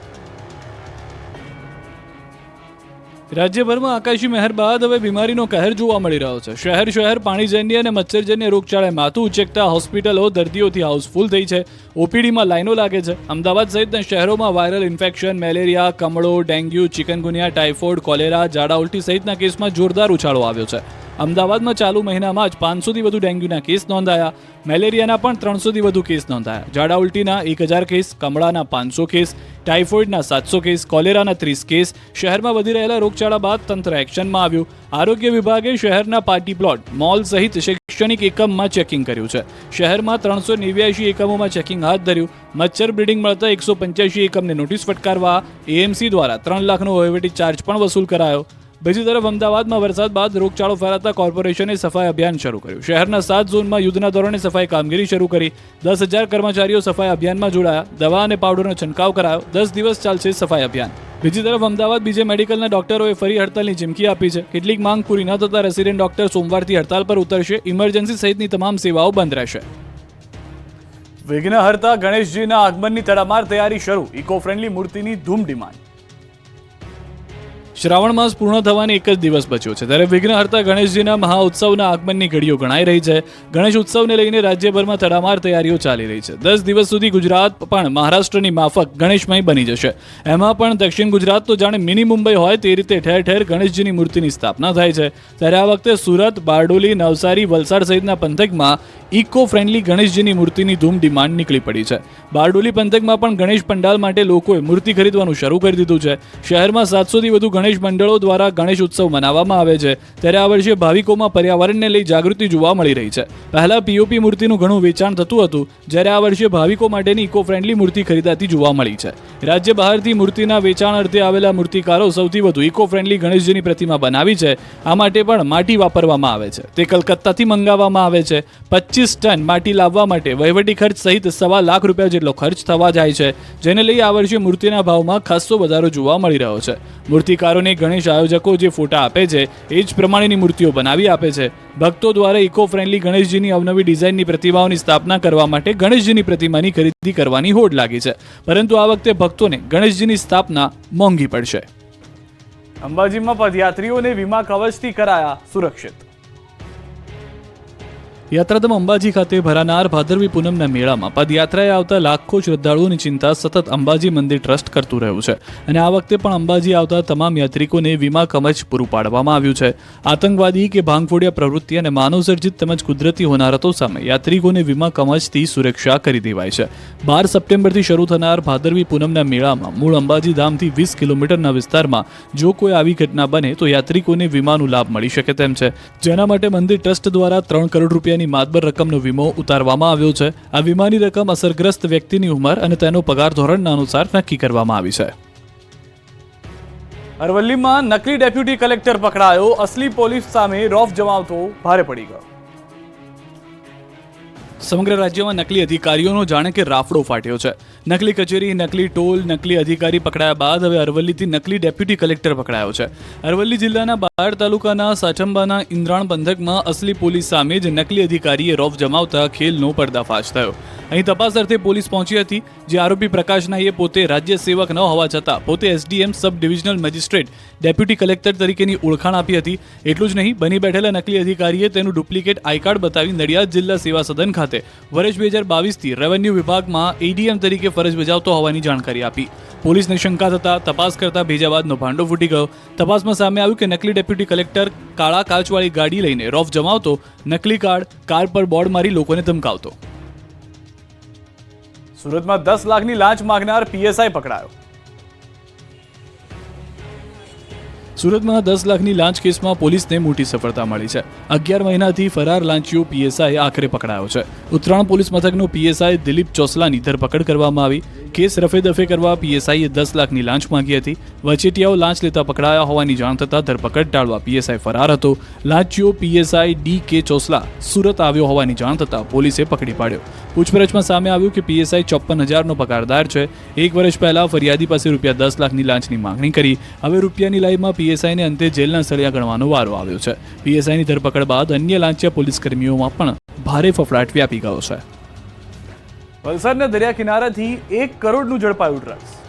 [SPEAKER 1] રાજ્યભરમાં આકાશી મહેર બાદ હવે બીમારીનો કહેર જોવા મળી રહ્યો છે. શહેર પાણીજન્ય અને મચ્છરજન્ય રોગચાળાએ માથું ઉચેકતા હોસ્પિટલો દર્દીઓથી હાઉસફુલ થઈ છે. ઓપીડીમાં લાઈનો લાગે છે. અમદાવાદ સહિતના શહેરોમાં વાયરલ ઇન્ફેક્શન, મેલેરિયા, કમળો, ડેન્ગ્યુ, ચિકનગુનિયા, ટાઇફોઇડ, કોલેરા, ઝાડા ઉલટી સહિતના કેસમાં જોરદાર ઉછાળો આવ્યો છે. અમદાવાદમાં ચાલુ મહિનામાં જ 500થી વધુ ડેન્ગ્યુના કેસ નોંધાયા. મેલેરિયાના પણ 300થી વધુ કેસ નોંધાયા. ઝાડા ઉલટીના 1000 કેસ, કમળાના 500 કેસ, ટાઇફોઇડના 700 કેસ, કોલેરાના 30 કેસ. શહેરમાં વધી રહેલા રોગચાળા બાદ તંત્ર એક્શનમાં આવ્યું. આરોગ્ય વિભાગે શહેરના પાર્ટી પ્લોટ, મોલ સહિત શૈક્ષણિક એકમમાં ચેકિંગ કર્યું છે. શહેરમાં 389 એકમોમાં ચેકિંગ હાથ ધર્યું. મચ્છર બ્રીડિંગ મળતા 185 એકમને નોટિસ ફટકારવા એએમસી દ્વારા 3 લાખનો વહીવટી ચાર્જ પણ વસૂલ કરાયો. બીજી તરફ અમદાવાદમાં વરસાદ બાદ રોગચાળો ફેલાતા કોર્પોરેશને સફાઈ અભિયાન શરૂ કર્યું. શહેરના 7 ઝોનમાં યુદ્ધના ધોરણે સફાઈ કામગીરી શરૂ કરી. 10,000 કર્મચારીઓ સફાઈ અભિયાનમાં જોડાયા. દવા અને પાવડરનો છંટકાવ કરાયો. 10 દિવસ ચાલશે સફાઈ અભિયાન. બીજી તરફ અમદાવાદ બીજે મેડિકલના ડોક્ટરોએ ફરી હડતાલની ચીમકી આપી છે. કેટલીક માંગ પૂરી ન થતા રેસિડેન્ટ ડોક્ટર સોમવારથી હડતાલ પર ઉતરશે. ઇમરજન્સી સહિતની તમામ સેવાઓ બંધ રહેશે. વિઘ્નહર્તા ગણેશજીના આગમનની તડામાર તૈયારી શરૂ. ઇકો ફ્રેન્ડલી મૂર્તિની ધૂમ ડિમાન્ડ. શ્રાવણ માસ પૂર્ણ થવાની એક જ દિવસ બચ્યો છે, ત્યારે વિઘ્નહર્તા ગણેશજીના મહાઉત્સવના આગમનની ઘડીઓ ગણાઈ રહી છે. ગણેશ ઉત્સવને લઈને રાજ્યભરમાં તડામાર તૈયારીઓ ચાલી રહી છે. 10 દિવસ સુધી ગુજરાત પણ મહારાષ્ટ્રની માફક ગણેશમય બની જશે. એમાં પણ દક્ષિણ ગુજરાત તો જાણે મિની મુંબઈ હોય તે રીતે ઠેર ઠેર ગણેશજીની મૂર્તિની સ્થાપના થાય છે. ત્યારે આ વખતે સુરત, બારડોલી, નવસારી, વલસાડ સહિતના પંથકમાં ઇકો ફ્રેન્ડલી ગણેશજીની મૂર્તિની ધૂમ ડિમાન્ડ નીકળી પડી છે. બારડોલી પંથકમાં પણ ગણેશ પંડાલ માટે લોકોએ મૂર્તિ ખરીદવાનું શરૂ કરી દીધું છે. શહેરમાં 700થી વધુ ગણેશ મંડળો દ્વારા ગણેશ ઉત્સવ મનાવવામાં આવે છે. ત્યારે આ વર્ષે ભાવિકોમાં પર્યાવરણને લઈ જાગૃતિ જોવા મળી રહી છે. પહેલા પીઓપી મૂર્તિનું ઘણું વેચાણ થતું હતું, જ્યારે આ વર્ષે ભાવિકો માટેની ઇકો ફ્રેન્ડલી મૂર્તિ ખરીદાતી જોવા મળી છે. રાજ્ય બહારથી મૂર્તિના વેચાણ અર્થે આવેલા મૂર્તિકારો સૌથી વધુ ઇકો ફ્રેન્ડલી ગણેશજીની પ્રતિમા બનાવી છે. આ માટે પણ માટી વાપરવામાં આવે છે. તે કલકત્તાથી મંગાવવામાં આવે છે. 25 ટન માટી લાવવા માટે વહીવટી ખર્ચ સહિત ₹1.25 લાખ જેટલો ખર્ચ થવા જાય છે, જેને લઈ આ વર્ષે મૂર્તિના ભાવમાં ખાસ્સો વધારો જોવા મળી રહ્યો છે. મૂર્તિકારોને ગણેશ આયોજકો જે ફોટા આપે છે એ જ પ્રમાણેની મૂર્તિઓ બનાવી આપે છે. ભક્તો દ્વારા ઇકો ફ્રેન્ડલી ગણેશજીની અવનવી ડિઝાઇનની પ્રતિમાઓની સ્થાપના કરવા માટે ગણેશજીની પ્રતિમાની ખરીદી કરવાની હોડ લાગી છે. પરંતુ આ વખતે ભક્તોને ગણેશજીની સ્થાપના મોંઘી પડશે. અંબાજીમાં પદયાત્રીઓને વીમા કવચથી કરાયા સુરક્ષિત. યાત્રાધામ અંબાજી ખાતે ભરાનાર ભાદરવી પૂનમના મેળામાં પદયાત્રાએ આવતા લાખો શ્રદ્ધાળુઓની ચિંતા સતત અંબાજી મંદિર ટ્રસ્ટ કરતું રહ્યું છે. અને આ વખતે પણ અંબાજી આવતા તમામ યાત્રિકોને વીમા કવચ પૂરું પાડવામાં આવ્યું છે. આતંકવાદી કે ભાંગફોડિયા પ્રવૃત્તિ અને માનવસર્જિત તેમજ કુદરતી હોનારતો સામે યાત્રિકોને વીમા કવચથી સુરક્ષા કરી દેવાય છે. 12 સપ્ટેમ્બરથી શરૂ થનાર ભાદરવી પૂનમના મેળામાં મૂળ અંબાજી ધામથી 20 કિલોમીટરના વિસ્તારમાં જો કોઈ આવી ઘટના બને તો યાત્રિકોને વીમાનો લાભ મળી શકે તેમ છે. જેના માટે મંદિર ટ્રસ્ટ દ્વારા 3 કરોડ રૂપિયાની માતબર રકમનો વીમો ઉતારવામાં આવ્યો છે. આ વીમાની રકમ અસરગ્રસ્ત વ્યક્તિની ઉંમર અને તેનો પગાર ધોરણના અનુસાર નક્કી કરવામાં આવી છે. અરવલ્લીમાં નકલી ડેપ્યુટી કલેક્ટર પકડાયો. અસલી પોલીસ સામે રોફ જમાવતો ભારે પડી ગયો. સમગ્ર રાજ્યમાં નકલી અધિકારીઓનો જાણે કે રાફડો ફાટ્યો છે. નકલી કચેરી, નકલી ટોલ, નકલી અધિકારી પકડાયા બાદ હવે અરવલ્લીથી નકલી ડેપ્યુટી કલેક્ટર પકડાયો છે. અરવલ્લી જિલ્લાના બાયડ તાલુકાના સાચંબાના ઇન્દ્રાણ પંથકમાં અસલી પોલીસ સામે જ નકલી અધિકારીએ રોફ જમાવતા ખેલનો પર્દાફાશ થયો. અહીં તપાસ અર્થે પોલીસ પહોંચી હતી, જે આરોપી પ્રકાશ નાઈએ પોતે રાજ્ય સેવક ન હોવા છતાં પોતે SDM sub divisional magistrate deputy collector તરીકેની ઓળખાણ આપી હતી. એટલું જ નહીં, બની બેઠેલા નકલી અધિકારીએ તેનું ડુપ્લિકેટ આઈ કાર્ડ બતાવી નડિયાદ જિલ્લા સેવા સદન ખાતે વર્ષ 2022થી રેવન્યુ વિભાગમાં એડીએમ તરીકે ફરજ બજાવતો હોવાની જાણકારી આપી. પોલીસને શંકા થતા તપાસ કરતા ભેજાબાદનો ભાંડો ફૂટી ગયો. તપાસમાં સામે આવ્યું કે નકલી ડેપ્યુટી કલેક્ટર કાળા કાચવાળી ગાડી લઈને રોફ જમાવતો, નકલી કાર્ડ, કાર પર બોર્ડ મારી લોકોને ધમકાવતો. સુરતમાં 10 લાખની લાંચ માંગનાર પીએસઆઈ પકડાયો. સુરતમાં 10 લાખની લાંચ કેસમાં પોલીસને મોટી સફળતા મળી છે. 11 મહિનાથી ફરાર લાંચીઓ પીએસઆઈ આખરે પકડાયો છે. ઉત્તરાણ પોલીસ મથકનો પીએસઆઈ દિલીપ ચોસલાની ધરપકડ કરવામાં આવી. કેસ રફે દફે કરવા પીએસઆઈએ 10 લાખની લાંચ માંગી હતી. વચેટિયાઓ લાંચ લેતા પકડાયા હોવાની જાણ થતાં ધરપકડ ટાળવા પીએસઆઈ ફરાર હતો. લાંચીઓ પીએસઆઈ ડી.કે. ચોસલા સુરત આવ્યો હોવાની જાણ થતાં પોલીસે પકડી પાડ્યો. પૂછપરછમાં સામે આવ્યું કે પીએસઆઈ 54,000નો પગારદાર છે. 1 વર્ષ પહેલા ફરિયાદી પાસે ₹10 લાખની લાંચની માંગણી કરી. હવે રૂપિયાની લાઈમાં પીએસઆઈને અંતે જેલના સળિયા ગણવાનો વારો આવ્યો છે. પીએસઆઈની ધરપકડ બાદ અન્ય લાંચિયા પોલીસ કર્મીઓમાં પણ ભારે ફફડાટ વ્યાપી ગયો છે. વલસાડના દરિયા કિનારાથી 1 કરોડનું ઝડપાયું ડ્રગ્સ.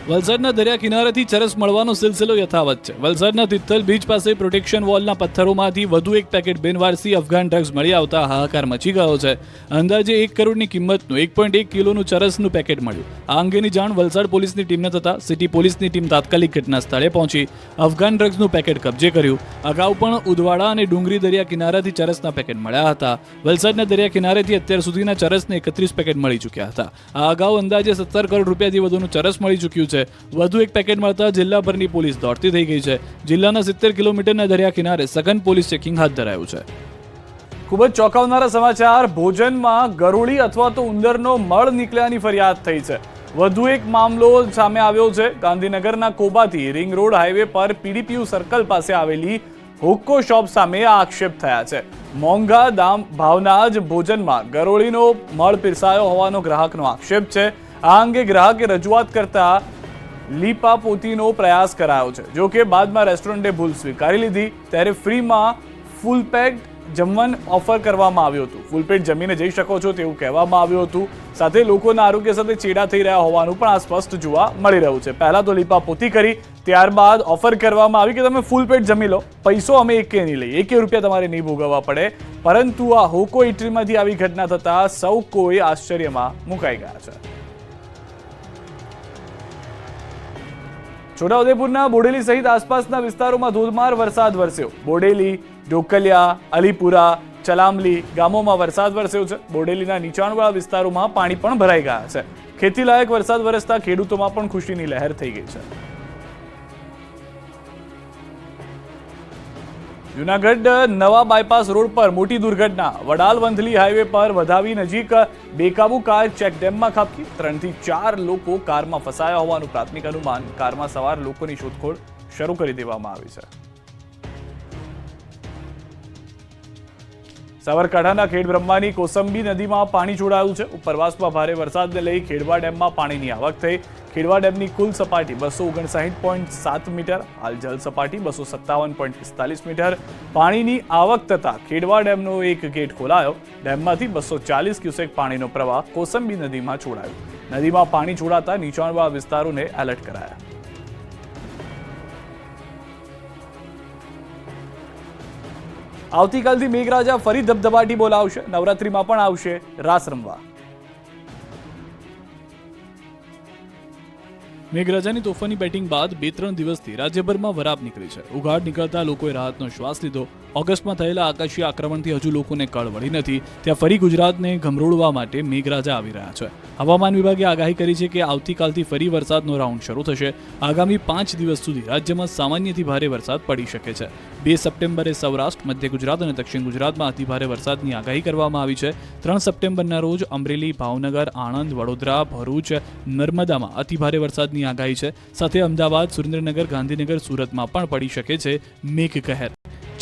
[SPEAKER 1] વલસાડના દરિયા કિનારેથી ચરસ મળવાનો સિલસિલો યથાવત છે. વલસાડના તિથલ બીચ પાસે પ્રોટેક્શન વોલના પથ્થરોમાંથી વધુ એક પેકેટ બિનવારસી અફઘાન ડ્રગ્સ મળી આવતા હાહાકાર મચી ગયો છે. અંદાજે 1 કરોડની કિંમતનું 1.1 કિલોનું ચરસનું પેકેટ મળ્યું. આ અંગેની જાણ વલસાડ પોલીસની ટીમને થતાં સિટી પોલીસની ટીમ તાત્કાલિક ઘટના સ્થળે પહોંચી અફઘાન ડ્રગ્સનું પેકેટ કબજે કર્યું. અગાઉ પણ ઉદવાડા અને ડુંગરી દરિયા કિનારાથી ચરસના પેકેટ મળ્યા હતા. વલસાડના દરિયા કિનારેથી અત્યાર સુધીના ચરસને 31 પેકેટ મળી ચૂક્યા હતા. આ અગાઉ અંદાજે 17 કરોડ રૂપિયાથી વધુનું ચરસ મળી ચૂક્યું છે. વધુ એક પેકેટ મળતા જિલ્લાભરની પોલીસ દોડતી થઈ ગઈ છે. જિલ્લાના 70 કિલોમીટરના દરિયા કિનારે સઘન પોલીસ ચેકિંગ હાથ ધરાયું છે. ખૂબ જ ચોંકાવનારા સમાચાર. ભોજનમાં ગરોળી અથવા તો ઉંદરનો મળ નીકળ્યાની ફરિયાદ થઈ છે. વધુ એક મામલો સામે આવ્યો છે. ગાંધીનગરના કોબાથી રિંગ રોડ હાઈવે પર પીડીપીયુ સર્કલ પાસે આવેલી હુક્કો શોપ સામે આ આક્ષેપ થયા છે. મોંઘા ભાવના જ ભોજનમાં ગરોળીનો મળ પીરસાયો હોવાનો ગ્રાહકનો આક્ષેપ છે. આ અંગે ગ્રાહકે રજૂઆત કરતા લીપાપોતીનો પ્રયાસ કરાયો છે. જો કે બાદમાં રેસ્ટોરન્ટે ભૂલ સ્વીકારી લીધી. ત્યારે ફ્રીમાં ફૂલ પેક જમવાનું ઓફર કરવામાં આવ્યું હતું. ફૂલ પેટ જમીને જઈ શકો છો તેવું કહેવામાં આવ્યું હતું. સાથે લોકોના આરોગ્ય સાથે ચેડા થઈ રહ્યા હોવાનું પણ આ સ્પષ્ટ જોવા મળી રહ્યું છે. પહેલા તો લીપાપોતી કરી, ત્યારબાદ ઓફર કરવામાં આવી કે તમે ફૂલ પેટ જમી લો, પૈસો અમે એકે નહીં લઈએ, ₹1 તમારે નહીં ભોગવવા પડે. પરંતુ આ હોકો ઇટરીમાંથી આવી ઘટના થતા સૌ કોઈ આશ્ચર્યમાં મુકાઈ ગયા છે. છોટાઉદેપુરના બોડેલી સહિત આસપાસના વિસ્તારોમાં ધોધમાર વરસાદ વરસ્યો. બોડેલી, ઢોકલિયા, અલીપુરા, ચલામલી ગામોમાં વરસાદ વરસ્યો છે. બોડેલીના નીચાણવાળા વિસ્તારોમાં પાણી પણ ભરાઈ ગયા છે. ખેતીલાયક વરસાદ વરસતા ખેડૂતોમાં પણ ખુશીની લહેર થઈ ગઈ છે. જૂનાગઢ નવા બાયપાસ રોડ પર મોટી દુર્ઘટના. વડાલ વંથલી હાઈવે પર વધાવી નજીક બેકાબુ કાર ચેકડેમમાં ખાબકી. 3 થી 4 લોકો કારમાં ફસાયા હોવાનું પ્રાથમિક અનુમાન. કારમાં સવાર લોકોની શોધખોળ શરૂ કરી દેવામાં આવી છે. સાબરકાંઠાના ખેડબ્રહ્માની કોસંબી નદીમાં પાણી છોડાયું છે. ઉપરવાસમાં ભારે વરસાદને લઈ ખેડવા ડેમમાં પાણીની આવક થઈ. ખેડવા ડેમની કુલ સપાટી 259.7 મીટર. હાલ જળ સપાટી 257.45 મીટર. પાણીની આવક થતા ખેડવા ડેમનો એક ગેટ ખોલાયો. ડેમમાંથી 240 ક્યુસેક પાણીનો પ્રવાહ કોસંબી નદીમાં છોડાયો. નદીમાં પાણી છોડાતા નીચાણવાળા વિસ્તારોને એલર્ટ કરાયા. આવતીકાલથી મેઘરાજા ફરી ધબધબાટી બોલાવશે. નવરાત્રીમાં પણ આવશે રાસ રમવા. મેઘરાજાની તોફાની બેટિંગ બાદ 2-3 દિવસથી રાજ્યભરમાં વરાપ નીકળી છે. ઉઘાડ નીકળતા લોકોએ રાહતનો શ્વાસ લીધો. ઓગસ્ટમાં થયેલા આકાશી આક્રમણથી હજુ લોકોને કળ વળી નથી. ત્યાં ફરી ગુજરાતને ગમરોળવા માટે મેઘરાજા આવી રહ્યા છે. હવામાન વિભાગે આગાહી કરી છે કે આવતીકાલથી ફરી વરસાદનો રાઉન્ડ શરૂ થશે. આગામી 5 દિવસ સુધી રાજ્યમાં સામાન્યથી ભારે વરસાદ પડી શકે છે. 2 સપ્ટેમ્બરે સૌરાષ્ટ્ર, મધ્ય ગુજરાત અને દક્ષિણ ગુજરાતમાં અતિભારે વરસાદની આગાહી કરવામાં આવી છે. 3 સપ્ટેમ્બરના રોજ અમરેલી, ભાવનગર, આણંદ, વડોદરા, ભરૂચ, નર્મદામાં અતિભારે વરસાદની આગાહી છે. સાથે અમદાવાદ, સુરેન્દ્રનગર, ગાંધીનગર, સુરતમાં પણ પડી શકે છે મેઘ કહેર.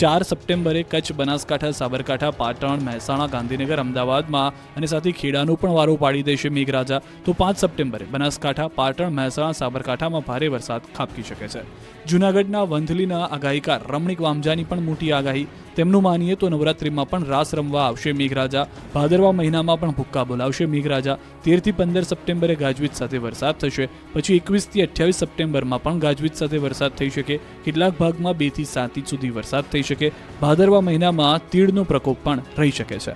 [SPEAKER 1] 4 સપ્ટેમ્બરે કચ્છ, બનાસકાંઠા, સાબરકાંઠા, પાટણ, મહેસાણા, ગાંધીનગર, અમદાવાદમાં અને સાથે ખેડાનો પણ વારો પાડી દેશે મેઘરાજા. તો 5 સપ્ટેમ્બરે બનાસકાંઠા, પાટણ, મહેસાણા, સાબરકાંઠામાં ભારે વરસાદ ખાબકી શકે છે. જૂનાગઢના વંથલીના આગાહીકાર રમણીક વામજાની પણ મોટી આગાહી. તેમનું માનીએ તો નવરાત્રિમાં પણ રાસ રમવા આવશે મેઘરાજા. ભાદરવા મહિનામાં પણ ભૂક્કા બોલાવશે મેઘરાજા. 13 થી 15 સપ્ટેમ્બરે ગાજવીજ સાથે વરસાદ થશે. પછી 21 થી 28 સપ્ટેમ્બરમાં પણ ગાજવીજ સાથે વરસાદ થઈ શકે. કેટલાક ભાગમાં 2 થી 7 ઇંચ સુધી વરસાદ થઈ શકે. ભાદરવા મહિનામાં તીડનો પ્રકોપ પણ રહી શકે છે.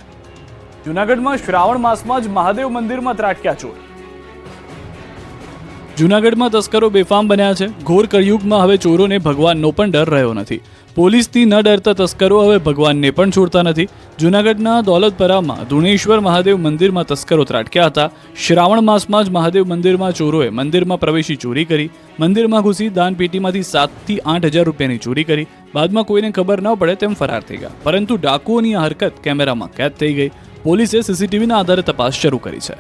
[SPEAKER 1] જૂનાગઢમાં શ્રાવણ માસમાં જ મહાદેવ મંદિરમાં ત્રાટક્યા ચોર. જૂનાગઢમાં તસ્કરો બેફામ બન્યા છે. ઘોર કળિયુગમાં હવે ચોરોને ભગવાનનો પણ ડર રહ્યો નથી. પોલીસથી ન ડરતા તસ્કરો હવે ભગવાનને પણ છોડતા નથી. જૂનાગઢના દોલતપરામાં ધુણેશ્વર મહાદેવ મંદિરમાં તસ્કરો ત્રાટક્યા હતા. શ્રાવણ માસમાં જ મહાદેવ મંદિરમાં ચોરોએ મંદિરમાં પ્રવેશી ચોરી કરી. મંદિરમાં ઘૂસી દાનપેટીમાંથી 7 થી 8 હજાર રૂપિયાની ચોરી કરી. બાદમાં કોઈને ખબર ન પડે તેમ ફરાર થઈ ગયા. પરંતુ ડાકુઓની આ હરકત કેમેરામાં કેદ થઈ ગઈ. પોલીસે સીસીટીવીના આધારે તપાસ શરૂ કરી છે.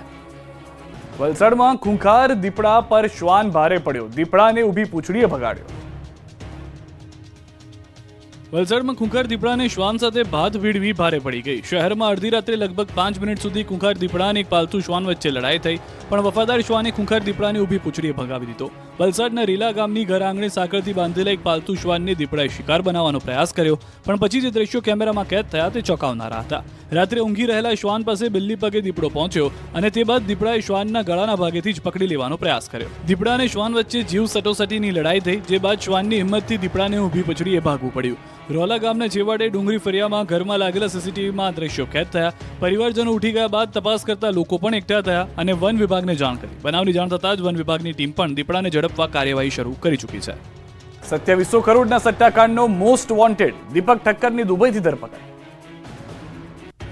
[SPEAKER 1] વલસાડમાં ખૂંખાર દીપડા પર શ્વાન ભારે પડ્યો. દીપડાને ઊભી પૂંછડીએ ભગાડ્યો. વલસાડમાં ખૂંખાર દીપડાને શ્વાન સાથે ભાત ભીડવી ભારે પડી ગઈ. શહેરમાં અડધી રાત્રે લગભગ 5 મિનિટ સુધી ખૂંખાર દીપડા અને એક પાલતુ શ્વાન વચ્ચે લડાઈ થઈ. પણ વફાદાર શ્વાને ખૂંખાર દીપડાને ઊભી પૂંછડીએ ભગાવી દીધો. વલસાડના રીલા ગામની ઘર આંગણે સાંકળથી બાંધેલા એક પાલતુ શ્વાનને દીપડાએ શિકાર બનાવવાનો પ્રયાસ કર્યો. પણ પછી જે દ્રશ્યો કેમેરામાં કેદ થયા તે ચોંકાવનારા હતા. રાત્રે ઊંઘી રહેલા શ્વાન પાસે બિલ્લી પગે દીપડો પહોંચ્યો અને તે બાદ દીપડાએ શ્વાનના ગળાના ભાગેથી જ પકડી લેવાનો પ્રયાસ કર્યો. દીપડા અને શ્વાન વચ્ચે જીવ સટોસટીની લડાઈ થઈ, જે બાદ શ્વાનની હિંમતથી દીપડાને ઊભી પૂંછડીએ ભાગવું પડ્યું. રોલા ગામના છેવાડે ડુંગરી ફરિયામાં ઘરમાં લાગેલા સીસીટીવીમાં આ દ્રશ્યો કેદ થયા. પરિવારજનો ઉઠી ગયા બાદ તપાસ કરતા લોકો પણ એકઠા થયા અને વન વિભાગને જાણ કરી. બનાવની જાણ થતાં જ વન વિભાગની ટીમ પણ દીપડાને ઝડપવા કાર્યવાહી શરૂ કરી ચૂકી છે. 2700 કરોડના સટ્ટાકાંડનો મોસ્ટ વોન્ટેડ દીપક ઠક્કરની દુબઈથી ધરપકડ.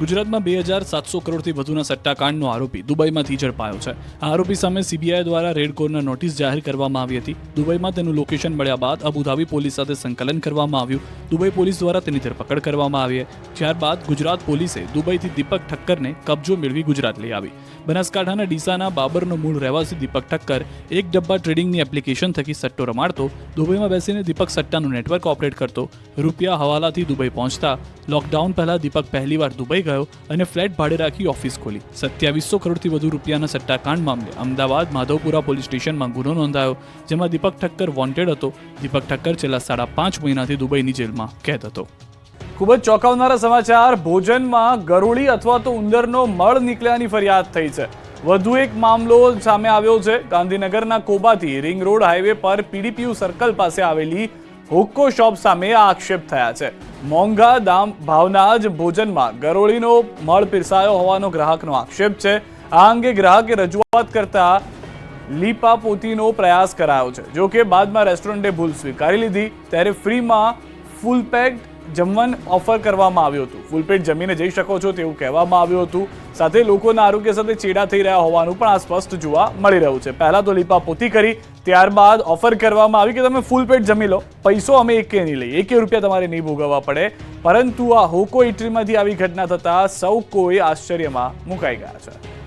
[SPEAKER 1] ગુજરાતમાં 2700 કરોડથી વધુના સટ્ટાકાંડનો આરોપી દુબઈમાંથી ઝડપાયો છે. આ આરોપી સામે સીબીઆઈ દ્વારા રેડ કોર્નર નોટિસ જાહેર કરવામાં આવી હતી. દુબઈમાં તેનું લોકેશન મળ્યા બાદ અબુધાબી પોલીસ સાથે સંકલન કરવામાં આવ્યું. દુબઈ પોલીસ દ્વારા તેની ધરપકડ કરવામાં આવી. ત્યારબાદ ગુજરાત પોલીસે દુબઈથી દીપક ઠક્કરને કબજો મેળવી ગુજરાત લઈ આવી. બનાસકાંઠાના ડીસાના બાબરનો મૂળ રહેવાસી દીપક ઠક્કર એક ડબ્બા ટ્રેડિંગની એપ્લિકેશન થકી સટ્ટો રમાડતો. દુબઈમાં બેસીને દીપક સટ્ટાનું નેટવર્ક ઓપરેટ કરતો. રૂપિયા હવાલાથી દુબઈ પહોંચતા. લોકડાઉન પહેલા દીપક પહેલીવાર દુબઈ ગયો અને ફ્લેટ ભાડે રાખી ઓફિસ ખોલી. 2700 કરોડથી વધુ રૂપિયાના સટ્ટાકાંડ મામલે અમદાવાદ માધવપુરા પોલીસ સ્ટેશનમાં ગુનો નોંધાયો, જેમાં દીપક ઠક્કર વોન્ટેડ હતો. દીપક ઠક્કર છેલ્લા 5.5 મહિનાથી દુબઈની જેલમાં કેદ હતો. ખૂબ જ ચોંકાવનારા સમાચાર. ભોજનમાં ગરોળી અથવા તો ઉંદરનો મળ નીકળ્યાની ફરિયાદ થઈ છે. વધુ એક મામલો સામે આવ્યો છે. ગાંધીનગરના કોબાથી રિંગ રોડ હાઈવે પર પીડીપીયુ સર્કલ પાસે આવેલી હુક્કો શોપ સામે આ આક્ષેપ થયા છે. મોંઘા ભાવના જ ભોજનમાં ગરોળીનો મળ પીરસાયો હોવાનો ગ્રાહકનો આક્ષેપ છે. આ અંગે ગ્રાહકે રજૂઆત કરતા લીપાપોતીનો પ્રયાસ કરાયો છે. જો કે બાદમાં રેસ્ટોરન્ટે ભૂલ સ્વીકારી લીધી. ત્યારે ફ્રીમાં ફૂલ પેક જમવાનું ઓફર કરવામાં આવ્યું હતું. ફૂલ પેટ જમીને જઈ શકો છો તેવું કહેવામાં આવ્યું હતું. સાથે લોકોના આરોગ્ય સાથે ચેડા થઈ રહ્યા હોવાનું પણ આ સ્પષ્ટ જોવા મળી રહ્યું છે. પહેલા તો લીપાપોતી કરી, ત્યારબાદ ઓફર કરવામાં આવી કે તમે ફૂલ પેટ જમી લો, પૈસો અમે એકે નહીં લઈએ, ₹1 તમારે નહીં ભોગવવા પડે. પરંતુ આ હોકો ઇટરીમાંથી આવી ઘટના થતા સૌ કોઈ આશ્ચર્યમાં મુકાઈ ગયા છે.